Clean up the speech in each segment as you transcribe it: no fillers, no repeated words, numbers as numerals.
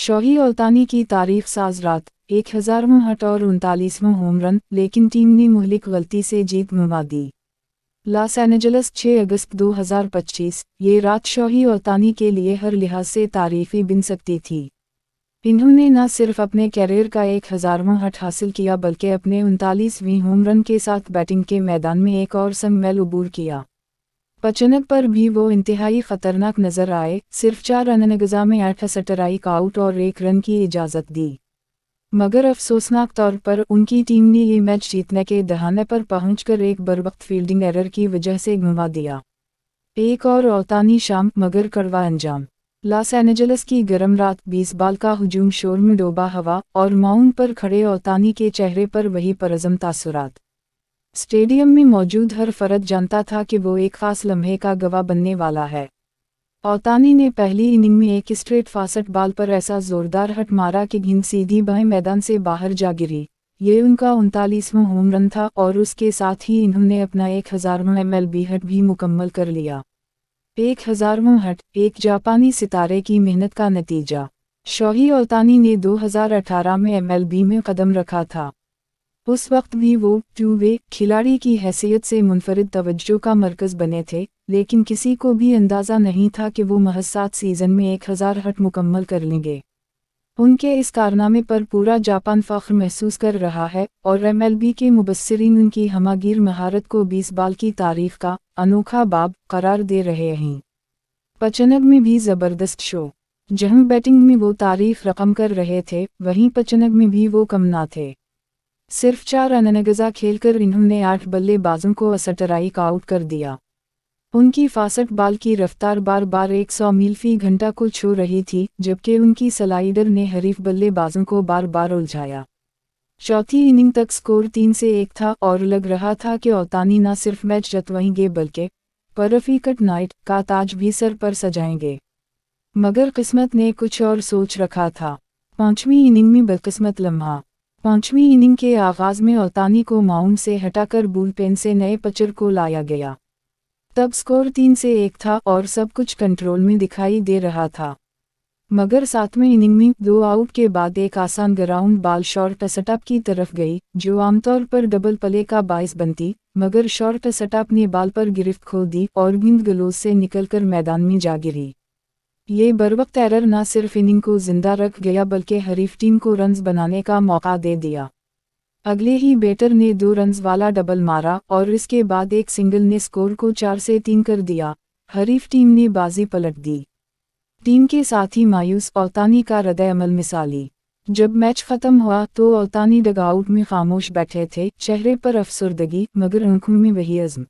शोही ओल्तानी की तारीख साज रात 1000वां हट और 39वां होम रन, लेकिन टीम ने मुहलिक गलती से जीत गंवा दी। लॉस एंजल्स 6 अगस्त 2025। ये रात शोही ओल्तानी के लिए हर लिहाज से तारीखी बन सकती थी। इन्होंने न सिर्फ अपने कैरियर का 1000वां हट हासिल किया बल्कि अपने 39वीं होम रन के साथ बैटिंग के मैदान में एक और संगमेल अबूर किया। 95 पर भी वो इंतहाई खतरनाक नजर आए, सिर्फ 4 रनगज़ा में 8 स्ट्राइक आउट और 1 रन की इजाज़त दी। मगर अफसोसनाक तौर पर उनकी टीम ने ये मैच जीतने के दहाने पर पहुंचकर एक बरवक्त फील्डिंग एरर की वजह से गंवा दिया। एक और ओल्तानी शाम, मगर कड़वा अंजाम। लॉस एंजल्स की गर्म रात, 20 बॉल का हुजूम, शोर में डूबा हवा और माउंड पर खड़े ओल्तानी के चेहरे पर वही परअज़म तासुरात। स्टेडियम में मौजूद हर फर्द जानता था कि वो एक खास लम्हे का गवाह बनने वाला है। ओल्तानी ने पहली इनिंग में एक स्ट्रेट फास्ट बॉल पर ऐसा जोरदार हट मारा कि गेंद सीधी बाएं मैदान से बाहर जा गिरी। ये उनका 39वां होम रन था और उसके साथ ही इन्होंने अपना 1000वां MLB हट भी मुकम्मल कर लिया। 1000वां हट, एक जापानी सितारे की मेहनत का नतीजा। शोही ओल्तानी ने 2018 में MLB में कदम रखा था। उस वक्त भी वो टू-वे खिलाड़ी की हैसियत से मुनफरिद तवज्जो का मरकज़ बने थे, लेकिन किसी को भी अंदाज़ा नहीं था कि वो महज 7 सीज़न में 1000 हट मुकम्मल कर लेंगे। उनके इस कारनामे पर पूरा जापान फ़ख्र महसूस कर रहा है और MLB के मुबस्सिरीन उनकी हमागीर महारत को 20 बॉल की तारीख का अनोखा बाब करार दे रहे हैं। 95 में भी ज़बरदस्त शो। जहां बैटिंग में वो तारीख रकम कर रहे थे, वहीं 95 में भी वो कम ना थे। सिर्फ 4 रनगज़ा खेलकर इन्होंने 8 बल्लेबाजों को स्ट्राइक आउट कर दिया। उनकी फास्ट बॉल की रफ्तार बार बार 100 मील फी घंटा को छू रही थी, जबकि उनकी स्लाइडर ने हरीफ बल्लेबाजों को बार बार उलझाया। चौथी इनिंग तक स्कोर 3-1 था और लग रहा था कि ओल्तानी न सिर्फ मैच जितवाएंगे बल्कि परफेक्ट नाइट का ताज भी सर पर सजाएंगे। मगर किस्मत ने कुछ और सोच रखा था। 5वीं इनिंग में बदकिस्मत लम्हा। 5वीं इनिंग के आगाज़ में ओल्तानी को माउंड से हटाकर बुलपेन से नए पिचर को लाया गया। तब स्कोर 3-1 था और सब कुछ कंट्रोल में दिखाई दे रहा था। मगर 7वें इनिंग में 2 आउट के बाद एक आसान ग्राउंड बॉल शॉर्ट स्टंप की तरफ गई, जो आमतौर पर डबल प्ले का बाइस बनती, मगर शॉर्ट स्टंप ने बॉल पर गिरफ्त खो दी और गेंद गलोज से निकलकर मैदान में जा गिरी। ये बरवक्त एरर न सिर्फ इनिंग को जिंदा रख गया बल्कि हरीफ टीम को रन्स बनाने का मौका दे दिया। अगले ही बैटर ने 2 रन्स वाला डबल मारा और इसके बाद एक सिंगल ने स्कोर को 4-3 कर दिया। हरीफ टीम ने बाजी पलट दी। टीम के साथ ही मायूस ओल्तानी का रद्द-ए-अमल मिसाली। जब मैच खत्म हुआ तो ओल्तानी डगआउट में खामोश बैठे थे, चेहरे पर अफसरदगी मगर आंखों में वही अज़्म।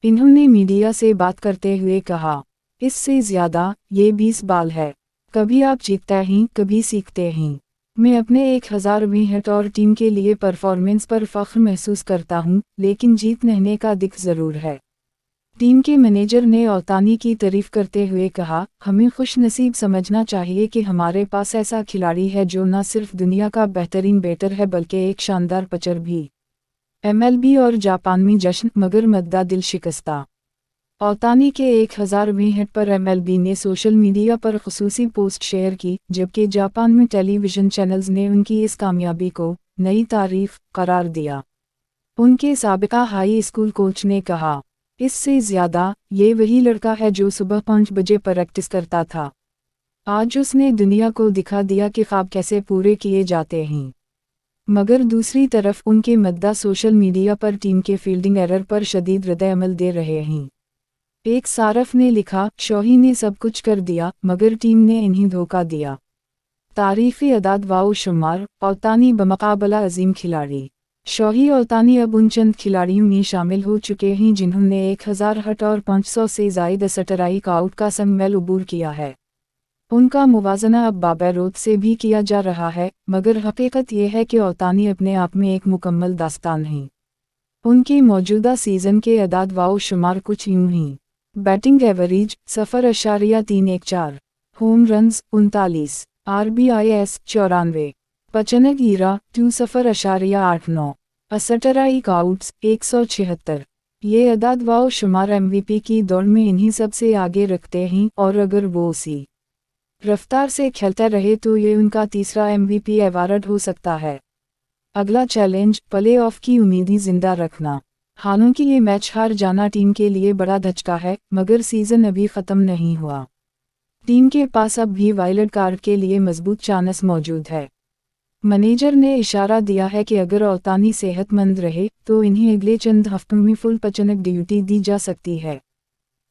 इन्होंने मीडिया से बात करते हुए कहा, इससे ज़्यादा, ये 20 बॉल है। कभी आप जीतते हैं, कभी सीखते हैं। मैं अपने 1000वीं हट और टीम के लिए परफॉर्मेंस पर फ़ख्र महसूस करता हूँ, लेकिन जीत नहने का दिख ज़रूर है। टीम के मैनेजर ने ओल्तानी की तारीफ करते हुए कहा, हमें खुशनसीब समझना चाहिए कि हमारे पास ऐसा खिलाड़ी है जो न सिर्फ दुनिया का बेहतरीन बैटर है बल्कि एक शानदार पिचर भी। MLB और जापान में जश्न, मगर मद्दा दिल शिकस्ता। ओल्तानी के 1000वीं हट पर MLB ने सोशल मीडिया पर खुसूसी पोस्ट शेयर की, जबकि जापान में टेलीविज़न चैनल्स ने उनकी इस कामयाबी को नई तारीफ करार दिया। उनके साबिका हाई स्कूल कोच ने कहा, इससे ज़्यादा, ये वही लड़का है जो सुबह 5 बजे प्रैक्टिस करता था। आज उसने दुनिया को दिखा दिया कि ख्वाब कैसे पूरे किए जाते हैं। मगर दूसरी तरफ उनके मद्दा सोशल मीडिया पर टीम के फील्डिंग एरर पर शदीद रद्द-ए-अमल दे रहे हैं। एक सारफ ने लिखा, शोही ने सब कुछ कर दिया मगर टीम ने इन्हें धोखा दिया। तारीखी अदाद वाओ शुमार, ओल्तानी बमुकाबला अजीम खिलाड़ी। शोही ओल्तानी अब उन चंद खिलाड़ियों में शामिल हो चुके हैं जिन्होंने 1000 हट और 500 से ज़ायद स्ट्राइक आउट का संगमेल अबूर किया है। उनका मुवाजना अब बाबे रोड से भी किया जा रहा है, मगर हकीकत यह है कि ओल्तानी अपने आप में एक मुकम्मल दास्तान है। उनके मौजूदा सीज़न के अदाद वाओ शुमार कुछ यूं ही। Batting average 0.314, home runs 39, RBIS 94, 95 ERA 20.89, strike outs 176। ये अदाद वाओ शुमार MVP की दौड़ में इन्हीं सबसे आगे रखते हैं और अगर वो उसी रफ्तार से खेलते रहे तो ये उनका तीसरा MVP अवार्ड हो सकता है। अगला चैलेंज, प्ले ऑफ की उम्मीदें जिंदा रखना। हालांकि ये मैच हार जाना टीम के लिए बड़ा धचका है, मगर सीजन अभी ख़त्म नहीं हुआ। टीम के पास अब भी वाइल्ड कार्ड के लिए मजबूत चांस मौजूद है। मैनेजर ने इशारा दिया है कि अगर ओतानी सेहतमंद रहे तो इन्हें अगले चंद हफ्तों में फुल पचनक ड्यूटी दी जा सकती है।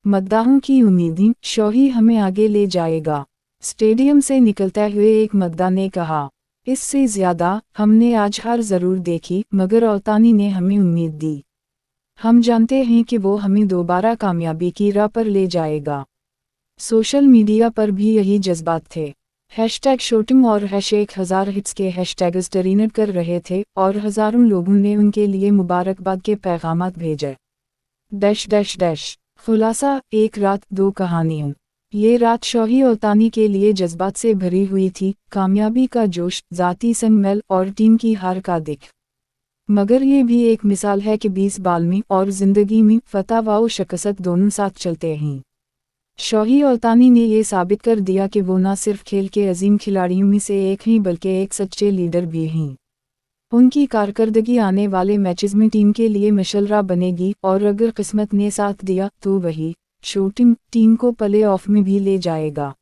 मद्दाहों की उम्मीदें, शोही हमें आगे ले जाएगा। स्टेडियम से निकलते हुए एक मद्दा ने कहा, इससे ज़्यादा हमने आज हार ज़रूर देखी, मगर ओतानी ने हमें उम्मीद दी। हम जानते हैं कि वो हमें दोबारा कामयाबी की राह पर ले जाएगा। सोशल मीडिया पर भी यही जज्बात थे। #शोटिंग और #1000 हिट्स के हैशटैग्स ट्रेंड कर रहे थे और हज़ारों लोगों ने उनके लिए मुबारकबाद के पैगामात भेजे। खुलासा, एक रात दो कहानियों। ये रात शोही ओतानी के लिए जज्बात से भरी हुई थी, कामयाबी का जोश, ज़ाती संगमेल और टीम की हार का दिख। मगर ये भी एक मिसाल है कि 20 बाल में और ज़िंदगी में फतह व शिकस्त दोनों साथ चलते हैं। शोही ओतानी ने ये साबित कर दिया कि वो न सिर्फ खेल के अजीम खिलाड़ियों में से एक हैं बल्कि एक सच्चे लीडर भी हैं। उनकी कारकर्दगी आने वाले मैचेस में टीम के लिए मशल्ला बनेगी और अगर किस्मत ने साथ दिया तो वही शूटिंग टीम को प्ले ऑफ में भी ले जाएगा।